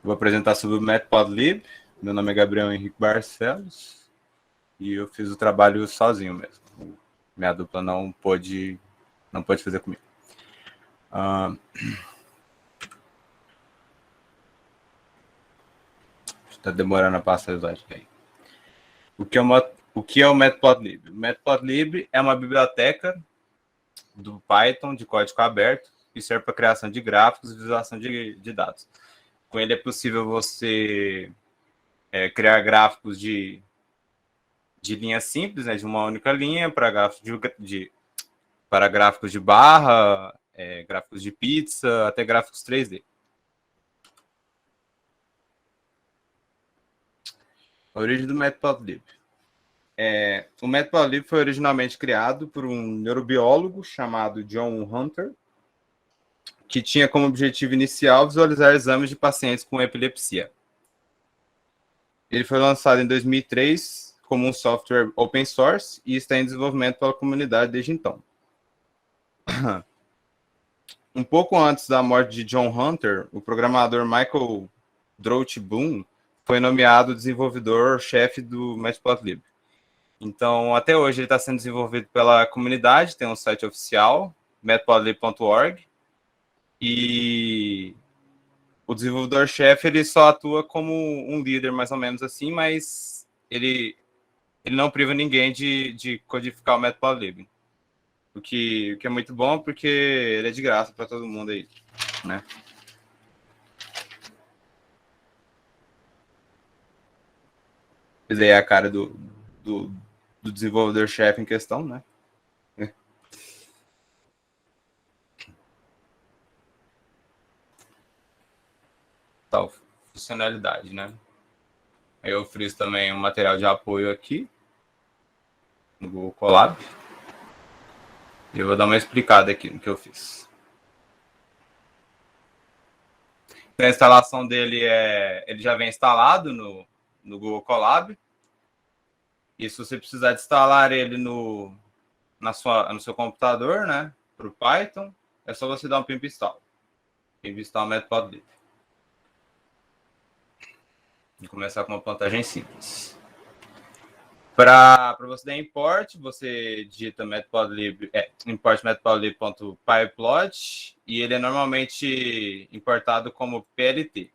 Vou apresentar sobre o Matplotlib. Meu nome é Gabriel Henrique Barcelos e eu fiz o trabalho sozinho mesmo. Minha dupla não pôde fazer comigo. Está demorando a passar a slide aí. O que é o Matplotlib? O Matplotlib é uma biblioteca do Python de código aberto que serve para criação de gráficos e visualização de dados. Com ele é possível você criar gráficos de linha simples, né, de uma única linha, para gráficos de barra, gráficos de pizza, até gráficos 3D. A origem do Matplotlib. O Matplotlib foi originalmente criado por um neurobiólogo chamado John Hunter, que tinha como objetivo inicial visualizar exames de pacientes com epilepsia. Ele foi lançado em 2003 como um software open source e está em desenvolvimento pela comunidade desde então. Um pouco antes da morte de John Hunter, o programador Michael Droutboom foi nomeado desenvolvedor-chefe do Matplotlib. Então, até hoje ele está sendo desenvolvido pela comunidade, tem um site oficial, matplotlib.org, e o desenvolvedor-chefe ele só atua como um líder, mais ou menos assim, mas ele não priva ninguém de codificar o Matplotlib. O que é muito bom, porque ele é de graça para todo mundo aí, né? Fiz aí a cara do desenvolvedor-chefe em questão, né? Tal funcionalidade, né? Aí eu fiz também um material de apoio aqui no Google Colab. E eu vou dar uma explicada aqui no que eu fiz. A instalação dele ele já vem instalado no Google Colab. E se você precisar de instalar ele no seu computador, né, para o Python, é só você dar um pimp install. Pimp install Matplotlib. Vou começar com uma plantagem simples. Para você dar import, você digita matplotlib, import matplotlib.pyplot e ele é normalmente importado como PLT.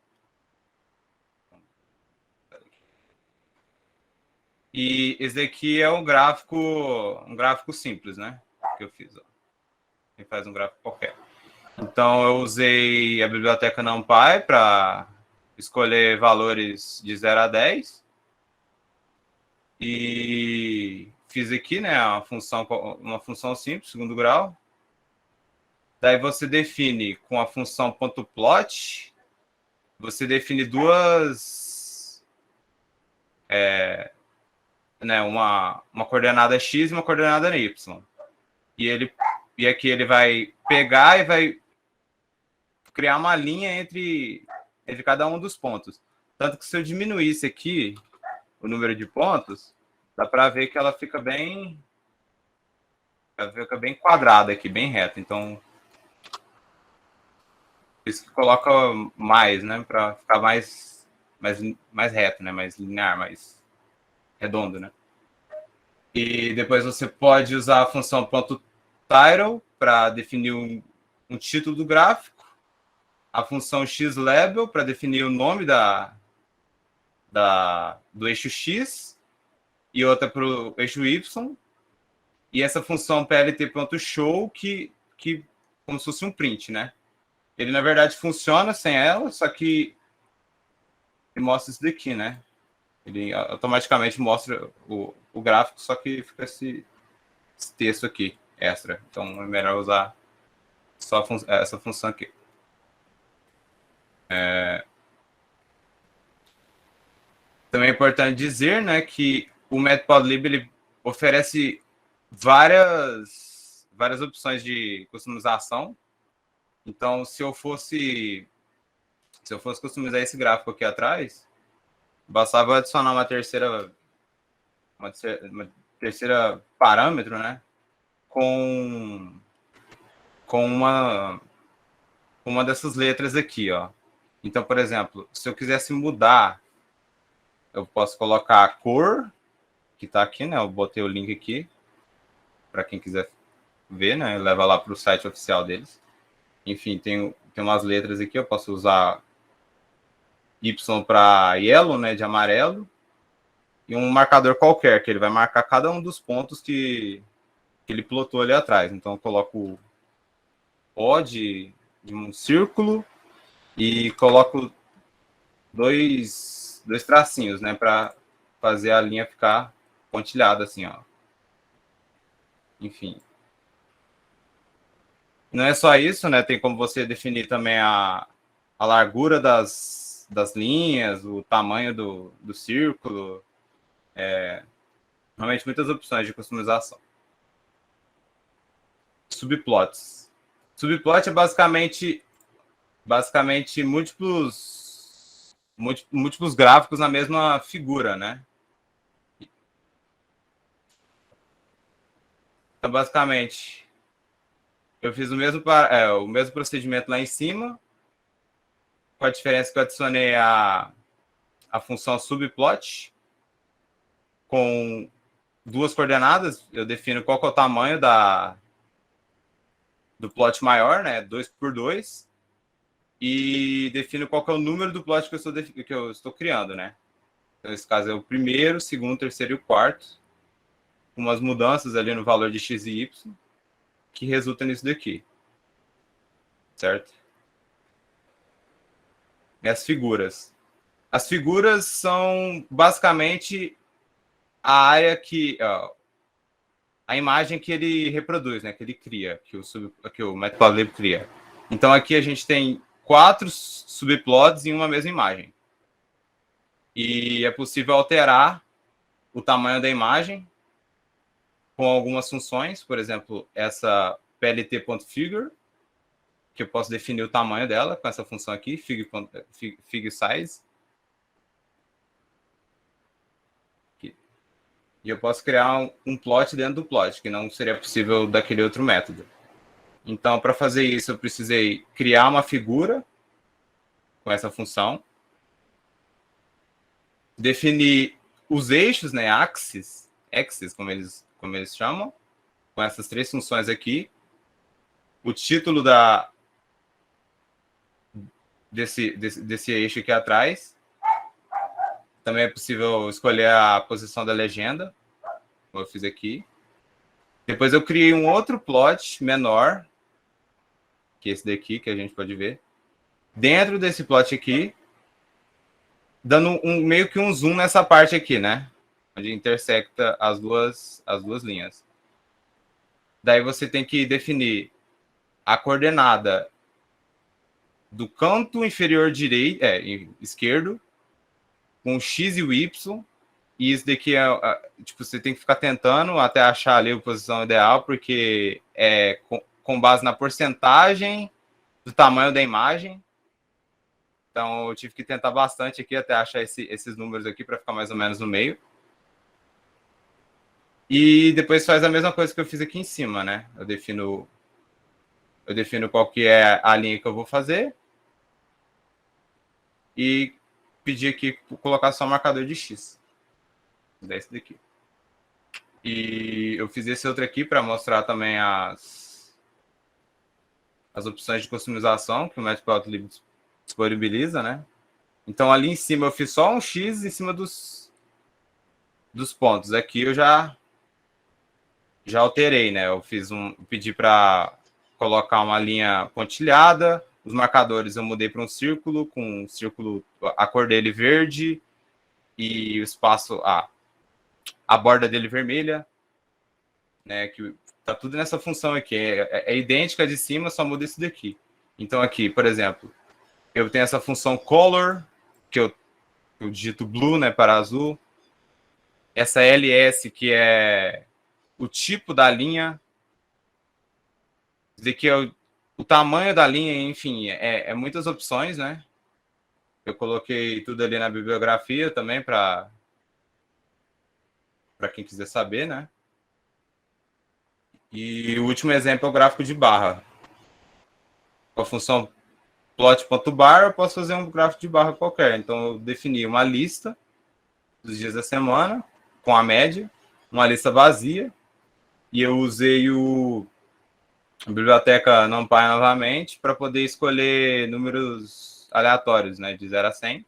E esse aqui é um gráfico simples, né? Que eu fiz. Ó. Quem faz um gráfico qualquer. Então eu usei a biblioteca NumPy para escolher valores de 0 a 10. E fiz aqui, né, uma função simples, segundo grau. Daí você define com a função .plot, você define duas, né, uma coordenada x e uma coordenada y. E aqui ele vai pegar e vai criar uma linha entre cada um dos pontos. Tanto que se eu diminuísse aqui o número de pontos, dá para ver que ela fica bem quadrada aqui, bem reta. Então, isso que coloca mais, né, para ficar mais reto, né, mais linear, mais redondo, né. E depois você pode usar a função .title para definir um título do gráfico, a função xlabel para definir o nome do eixo x e outra para o eixo y, e essa função plt.show que como se fosse um print, né? Ele, na verdade, funciona sem ela, só que ele mostra isso daqui, né? Ele automaticamente mostra o gráfico, só que fica esse texto aqui, extra. Então, é melhor usar só essa função aqui. Também é importante dizer, né, que o Matplotlib ele oferece várias opções de customização. Então, se eu fosse customizar esse gráfico aqui atrás, bastava adicionar uma terceira parâmetro, né, com uma dessas letras aqui, ó. Então, por exemplo, se eu quisesse mudar, eu posso colocar a cor, que está aqui, né? Eu botei o link aqui, para quem quiser ver, né? Leva lá para o site oficial deles. Enfim, tem umas letras aqui, eu posso usar Y para yellow, né? De amarelo, e um marcador qualquer, que ele vai marcar cada um dos pontos que ele plotou ali atrás. Então, eu coloco O de um círculo e coloco dois tracinhos, né? Para fazer a linha ficar pontilhada assim, ó. Enfim. Não é só isso, né? Tem como você definir também a largura das linhas, o tamanho do círculo. Realmente muitas opções de customização. Subplots. Subplot é basicamente múltiplos gráficos na mesma figura, né? Então, basicamente, eu fiz o mesmo procedimento lá em cima, com a diferença que eu adicionei a função subplot com duas coordenadas. Eu defino qual que é o tamanho do plot maior, né? 2 por 2, e defino qual que é o número do plot que eu estou criando, né? Então, nesse caso é o primeiro, segundo, terceiro e o quarto, com umas mudanças ali no valor de x e y, que resulta nisso daqui, certo? E as figuras. As figuras são basicamente a área a imagem que ele reproduz, né? Que ele cria, que o Matplotlib cria. Então aqui a gente tem 4 subplots em uma mesma imagem. E é possível alterar o tamanho da imagem com algumas funções, por exemplo, essa plt.figure, que eu posso definir o tamanho dela com essa função aqui, fig size. E eu posso criar um plot dentro do plot, que não seria possível daquele outro método. Então, para fazer isso, eu precisei criar uma figura com essa função, definir os eixos, né, axes, como eles chamam, com essas 3 funções aqui, o título desse eixo aqui atrás. Também é possível escolher a posição da legenda, como eu fiz aqui. Depois eu criei um outro plot menor, que é esse daqui, que a gente pode ver. Dentro desse plot aqui, dando meio que um zoom nessa parte aqui, né? Onde intersecta as duas linhas. Daí você tem que definir a coordenada do canto inferior direito, esquerdo, com x e o y, e isso daqui tipo, você tem que ficar tentando até achar ali a posição ideal, porque é com base na porcentagem do tamanho da imagem. Então eu tive que tentar bastante aqui até achar esses números aqui para ficar mais ou menos no meio. E depois faz a mesma coisa que eu fiz aqui em cima, né? Eu defino qual que é a linha que eu vou fazer e pedir aqui colocar só o marcador de x. Desse daqui. E eu fiz esse outro aqui para mostrar também as opções de customização que o Matplotlib disponibiliza, né? Então ali em cima eu fiz só um x em cima dos pontos. Aqui eu já alterei, né? Eu pedi para colocar uma linha pontilhada. Os marcadores eu mudei para um círculo, com a cor dele verde e o espaço, a borda dele vermelha, né? Que tá tudo nessa função aqui. É idêntica de cima, só muda isso daqui. Então aqui, por exemplo, eu tenho essa função color, que eu digito blue, né, para azul. Essa ls, que é o tipo da linha. Dizer que o tamanho da linha, enfim, muitas opções, né? Eu coloquei tudo ali na bibliografia também para quem quiser saber, né? E o último exemplo é o gráfico de barra, com a função plot.bar, eu posso fazer um gráfico de barra qualquer. Então, eu defini uma lista dos dias da semana, com a média, uma lista vazia, e eu usei a biblioteca NumPy novamente para poder escolher números aleatórios, né, de 0 a 100,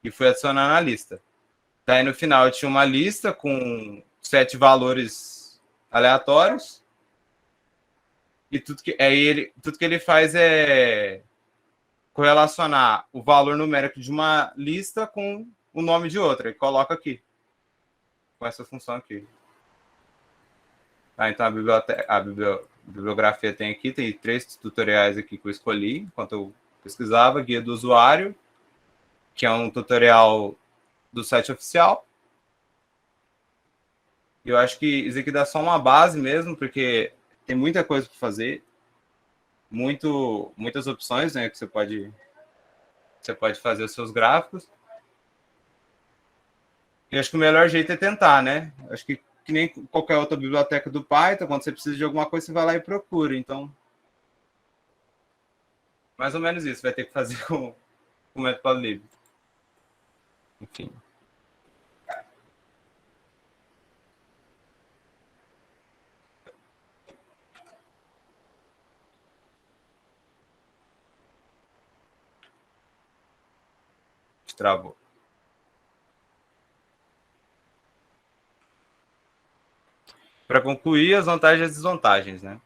e fui adicionando a lista. Daí, no final, eu tinha uma lista com 7 valores aleatórios, e tudo que ele faz é correlacionar o valor numérico de uma lista com o nome de outra, e coloca aqui, com essa função aqui. Então, a bibliografia tem aqui, tem 3 tutoriais aqui que eu escolhi, enquanto eu pesquisava, guia do usuário, que é um tutorial do site oficial. Eu acho que isso aqui dá só uma base mesmo, porque tem muita coisa para fazer, muitas opções, né, que você pode fazer os seus gráficos. E acho que o melhor jeito é tentar, né? Acho que nem qualquer outra biblioteca do Python, quando você precisa de alguma coisa, você vai lá e procura. Então, mais ou menos isso, vai ter que fazer com o Matplotlib. Enfim. Travou. Para concluir, as vantagens e as desvantagens, né?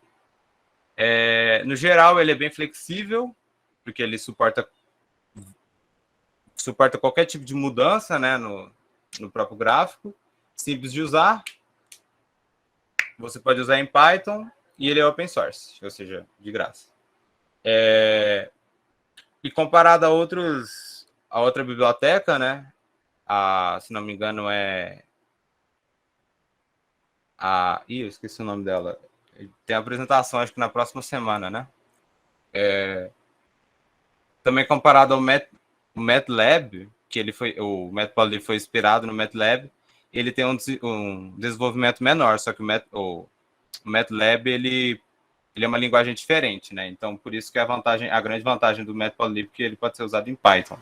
No geral, ele é bem flexível, porque ele suporta qualquer tipo de mudança, né, no próprio gráfico. Simples de usar. Você pode usar em Python e ele é open source, ou seja, de graça. E comparado a outra biblioteca, né? Se não me engano, eu esqueci o nome dela. Tem a apresentação, acho que na próxima semana, né? Também comparado ao MATLAB, o Matplotlib foi inspirado no MATLAB, ele tem um desenvolvimento menor, só que o MATLAB ele é uma linguagem diferente, né? Então, por isso que a grande vantagem do Matplotlib é que ele pode ser usado em Python.